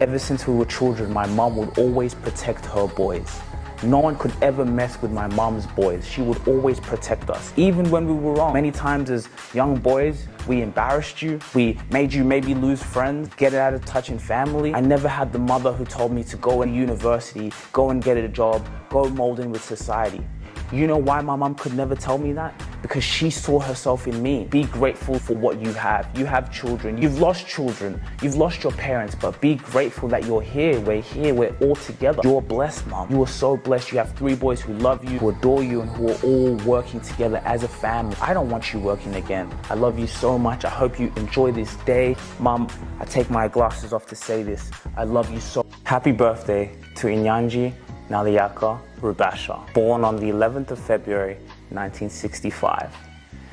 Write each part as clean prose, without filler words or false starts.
Ever since we were children, my mom would always protect her boys. No one could ever mess with my mom's boys. She would always protect us, even when we were wrong. Many times as young boys, we embarrassed you. We made you maybe lose friends, get out of touch in family. I never had the mother who told me to go to university, go and get a job, go mold in with society. You know why my mom could never tell me that? Because she saw herself in me. Be grateful for what you have. You have children. You've lost children. You've lost your parents, but be grateful that you're here. We're all together. You're blessed, Mom. You are so blessed. You have 3 boys who love you, who adore you, and who are all working together as a family. I don't want you working again. I love you so much. I hope you enjoy this day. Mom, I take my glasses off to say this. I love you so. Happy birthday to Inyanji Naliyaka Rubasha, born on the 11th of February, 1965.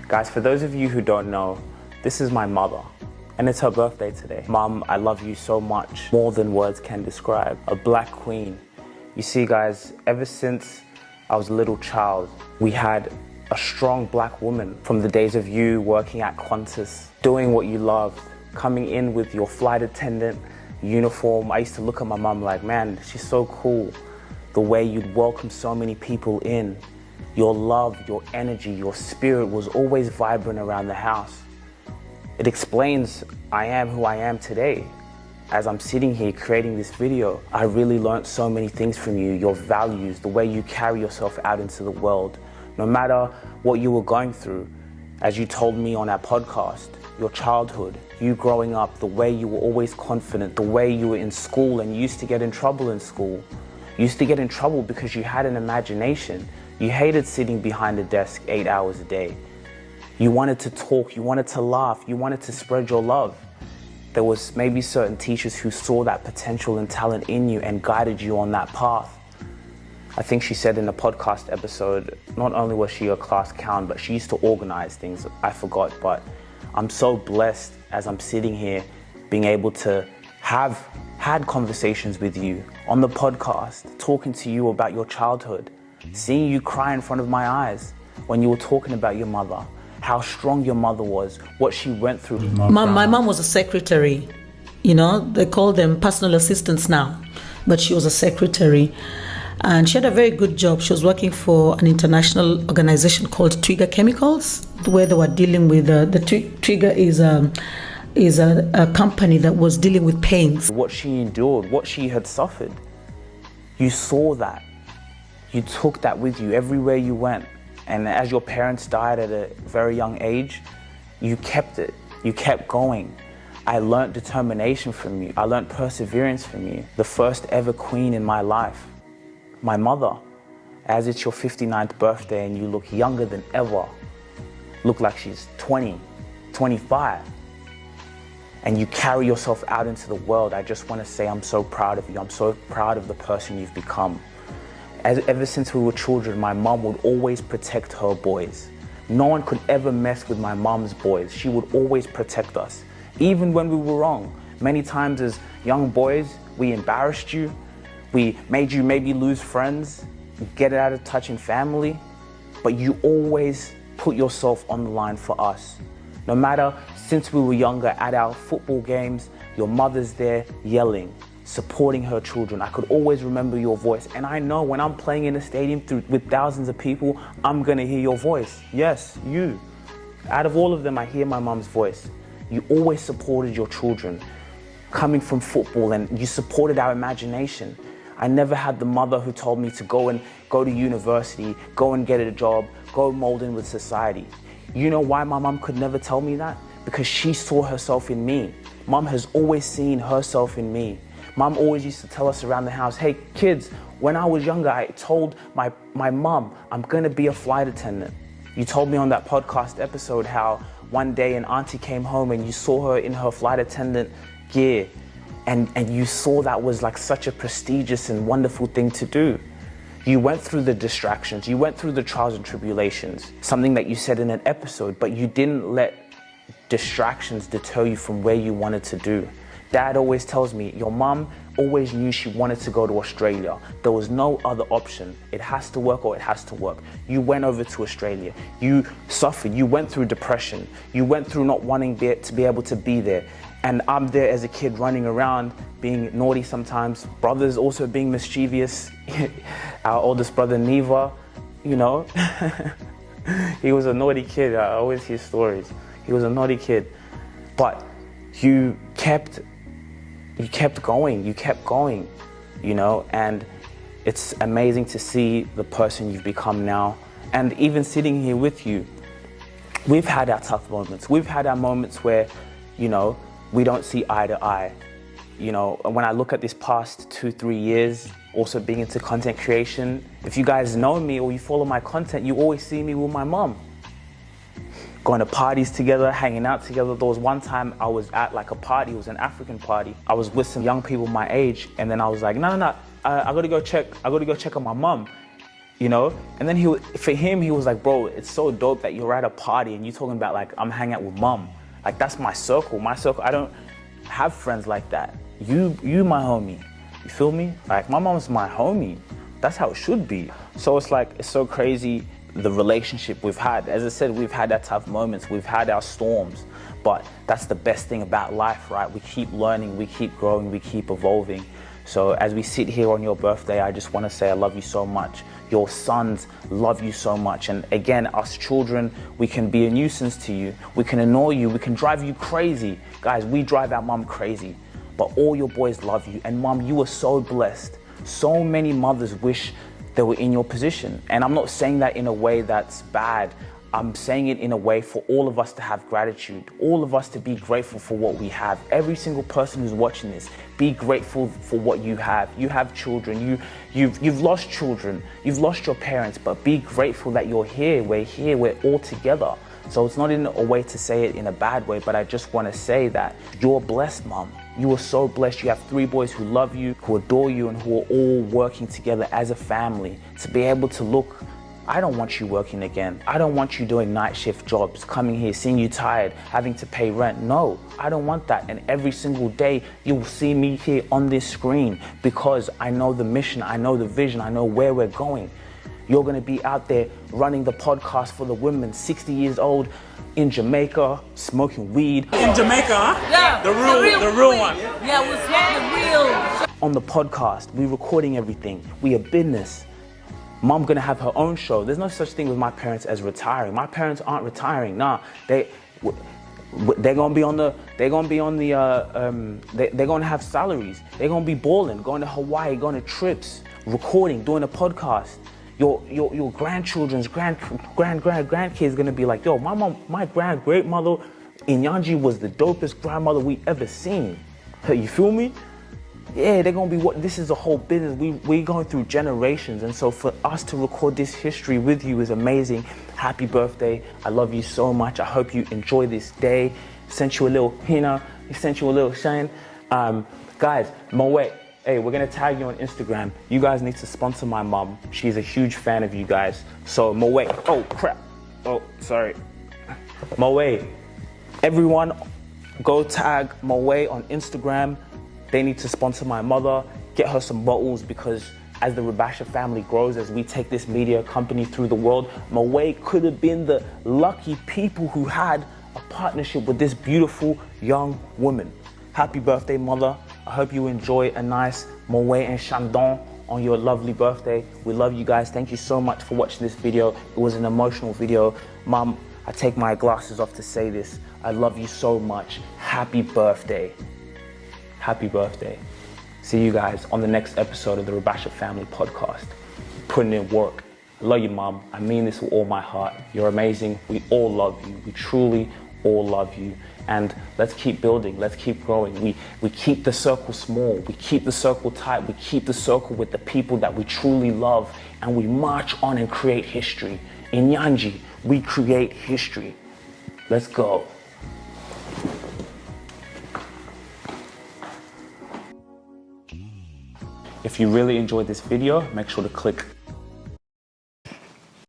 Guys, for those of you who don't know, this is my mother, and it's her birthday today. Mom, I love you so much, more than words can describe. A black queen. You see, guys, ever since I was a little child, we had a strong black woman. From the days of you working at Qantas, doing what you loved, coming in with your flight attendant uniform. I used to look at my mom like, man, she's so cool. The way you'd welcome so many people in. Your love, your energy, your spirit was always vibrant around the house. It explains I am who I am today. As I'm sitting here creating this video, I really learned so many things from you, your values, the way you carry yourself out into the world. No matter what you were going through, as you told me on our podcast, your childhood, you growing up, the way you were always confident, the way you were in school and used to get in trouble in school. You used to get in trouble because you had an imagination. You hated sitting behind a desk 8 hours a day. You wanted to talk, you wanted to laugh, you wanted to spread your love. There was maybe certain teachers who saw that potential and talent in you and guided you on that path. I think she said in the podcast episode, not only was she a class clown, but she used to organize things. I forgot, but I'm so blessed as I'm sitting here being able to have had conversations with you on the podcast, talking to you about your childhood, seeing you cry in front of my eyes when you were talking about your mother, how strong your mother was, what she went through. My mom was a secretary. You know, they call them personal assistants now, but she was a secretary. And she had a very good job. She was working for an international organization called Trigger Chemicals, where they were dealing with, Trigger is a company that was dealing with pains. What she endured, what she had suffered, you saw that. You took that with you everywhere you went. And as your parents died at a very young age, you kept it. You kept going. I learned determination from you. I learned perseverance from you. The first ever queen in my life, my mother. As it's your 59th birthday and you look younger than ever, look like she's 20, 25. And you carry yourself out into the world. I just want to say I'm so proud of you. I'm so proud of the person you've become. Ever since we were children, my mom would always protect her boys. No one could ever mess with my mom's boys. She would always protect us, even when we were wrong. Many times as young boys, we embarrassed you. We made you maybe lose friends, get out of touch in family, but you always put yourself on the line for us. No matter, since we were younger, at our football games, your mother's there yelling, supporting her children. I could always remember your voice. And I know when I'm playing in a stadium with thousands of people, I'm gonna hear your voice. Yes, you. Out of all of them, I hear my mom's voice. You always supported your children, coming from football, and you supported our imagination. I never had the mother who told me to go to university, go and get a job, go mold in with society. You know why my mom could never tell me that? Because she saw herself in me. Mom has always seen herself in me. Mom always used to tell us around the house, hey kids, when I was younger, I told my mom, I'm gonna be a flight attendant. You told me on that podcast episode how one day an auntie came home and you saw her in her flight attendant gear, and you saw that was like such a prestigious and wonderful thing to do. You went through the distractions, you went through the trials and tribulations, something that you said in an episode, but you didn't let distractions deter you from where you wanted to do. Dad always tells me, your mom always knew she wanted to go to Australia. There was no other option. It has to work or it has to work. You went over to Australia. You suffered. You went through depression. You went through not wanting to be able to be there. And I'm there as a kid running around, being naughty sometimes. Brothers also being mischievous. Our oldest brother, Neva, you know, he was a naughty kid. I always hear stories. He was a naughty kid. But you kept going, you know, and it's amazing to see the person you've become now. And even sitting here with you, we've had our tough moments. We've had our moments where, you know, we don't see eye to eye. You know, when I look at this past 2-3 years, also being into content creation, if you guys know me or you follow my content, you always see me with my mom. Going to parties together, hanging out together. There was one time I was at like a party, it was an African party. I was with some young people my age, and then I was like, no, I gotta go check on my mom, you know? And then he was like, bro, it's so dope that you're at a party and you're talking about like, I'm hanging out with mom. Like, that's my circle. I don't have friends like that. You my homie, you feel me? Like, my mom's my homie. That's how it should be. So it's like, it's so crazy the relationship we've had. As I said, we've had our tough moments, we've had our storms, but that's the best thing about life, right? We keep learning, we keep growing, we keep evolving. So as we sit here on your birthday, I just want to say I love you so much. Your sons love you so much. And again, us children, we can be a nuisance to you. We can annoy you. We can drive you crazy. Guys, we drive our mom crazy, but all your boys love you. And mom, you are so blessed. So many mothers wish they were in your position. And I'm not saying that in a way that's bad. I'm saying it in a way for all of us to have gratitude, all of us to be grateful for what we have. Every single person who's watching this, be grateful for what you have. You have children, you've lost children, you've lost your parents, but be grateful that you're here, we're all together. So it's not in a way to say it in a bad way, but I just want to say that you're blessed, mom. You are so blessed. You have 3 boys who love you, who adore you, and who are all working together as a family to be able to look. I don't want you working again. I don't want you doing night shift jobs, coming here, seeing you tired, having to pay rent. No, I don't want that. And every single day you will see me here on this screen because I know the mission, I know the vision, I know where we're going. You're gonna be out there running the podcast for the women, 60 years old, in Jamaica, smoking weed. In Jamaica, huh? Yeah, the real one. Yeah, we're smoking real. On the podcast, we're recording everything. We a business. Mom gonna have her own show. There's no such thing with my parents as retiring. My parents aren't retiring. Nah, they're gonna be on the. They're gonna have salaries. They're gonna be balling, going to Hawaii, going to trips, recording, doing a podcast. Your grandchildren's grandkids gonna be like, yo, my great mother Inyanji was the dopest grandmother we ever seen. You feel me? Yeah, they're gonna be this is a whole business. We're going through generations, and so for us to record this history with you is amazing. Happy birthday. I love you so much. I hope you enjoy this day. Sent you a little henna, sent you a little shine. Guys, Moet, hey, we're gonna tag you on Instagram. You guys need to sponsor my mom. She's a huge fan of you guys. So Moet, oh crap. Oh, sorry. Moet, everyone go tag Moet on Instagram. They need to sponsor my mother, get her some bottles, because as the Rabasha family grows, as we take this media company through the world, Moet could have been the lucky people who had a partnership with this beautiful young woman. Happy birthday, mother. I hope you enjoy a nice Moet and Chandon on your lovely birthday. We love you guys. Thank you so much for watching this video. It was an emotional video. Mom, I take my glasses off to say this. I love you so much. Happy birthday. Happy birthday. See you guys on the next episode of the Rabasha Family Podcast. Putting in work. I love you, Mom. I mean this with all my heart. You're amazing. We all love you. We truly all love you. And let's keep building. Let's keep growing. We keep the circle small. We keep the circle tight. We keep the circle with the people that we truly love. And we march on and create history. In Nyanji, we create history. Let's go. If you really enjoyed this video, make sure to click